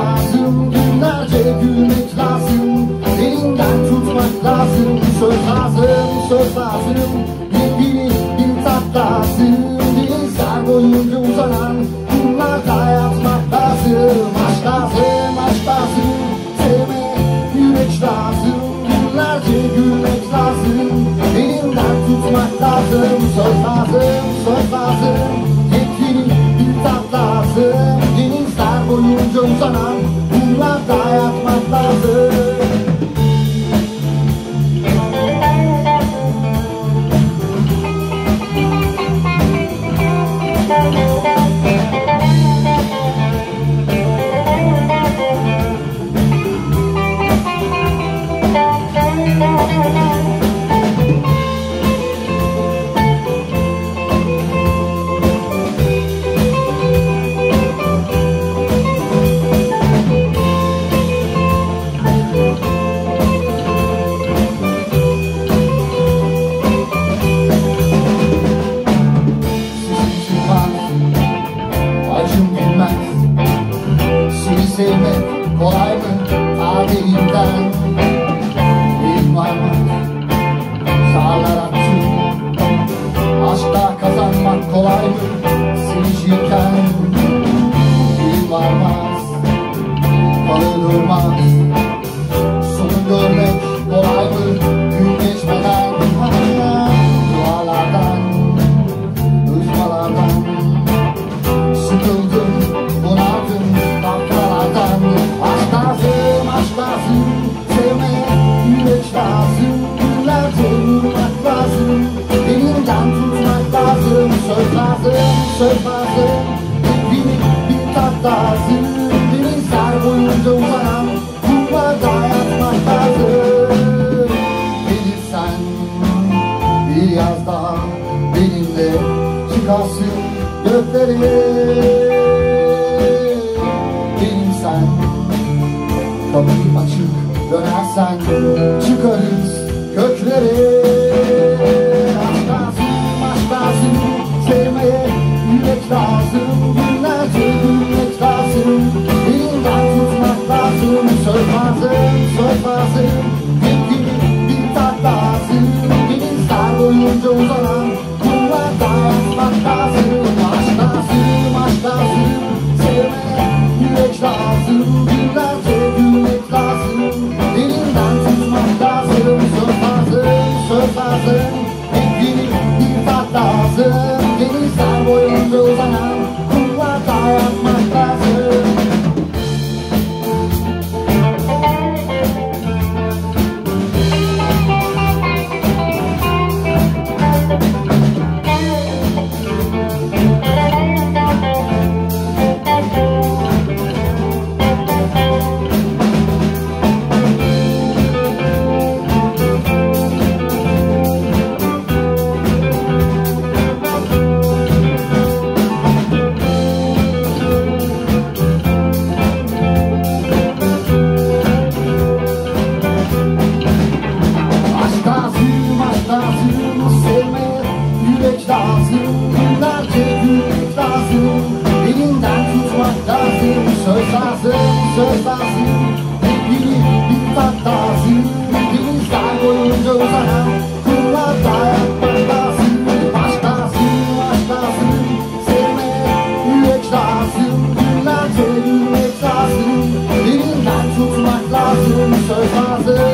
lazım, günlerce gülmek lazım, elinden tutmak lazım. Söz lazım, söz lazım, yepyeni bir tat lazım. Denizler boyunca uzanan kumlarda yatmak lazım. Aşk lazım, aşk lazım, sevmeye yürek lazım, günlerce gülmek lazım, elinden tutmak lazım. Söz lazım, söz lazım, yepyeni bir tat lazım. Denizler boyunca uzanan kumlarda yatmak lazım. Sevmek kolay mı tarihinden? İlk varmak, zarlar attım. Aşkta kazanmak kolay mı sevişirken? İlk varmaz, kalı durmaz. Sonu görmek kolay mı gün geçmeden? Dualardan, ızmalardan sıkıldım, bunaldım. Aşk lazım, aşk lazım, sevmeye yürek lazım, günlerce yürümek lazım, elinden tutmak lazım. Söz lazım, söz lazım, yepyeni bir tat lazım. Denizler boyunca uzanan kumlarda yatmak lazım. Gelirsen bir yaz daha benimle çıkarsın göklere. Kapıyı açık dönersen çıkarız köklere. Aşk lazım, aşk lazım, sevmeye yürek lazım, günlerce gülmek lazım, elinden tutmak lazım. Söz lazım, söz lazım, yepyeni bir tat lazım. Denizler boyunca uzanan kumlarda yatmak lazım. Aşk lazım, aşk lazım, sevmeye yürek lazım, günlerce gülmek lazım, elinden tutmak lazım. Söz lazım, söz lazım, yepyeni bir tat lazım. Denizler boyunca uzanan kumlarda yatmak lazım. Söz lazım, söz lazım, yepyeni bir tat lazım. Denizler boyunca uzanan kumlarda yatmak lazım. Aşk lazım, aşk lazım, sevmeye yürek lazım, günlerce yürümek lazım, elinden tutmak lazım. Söz lazım.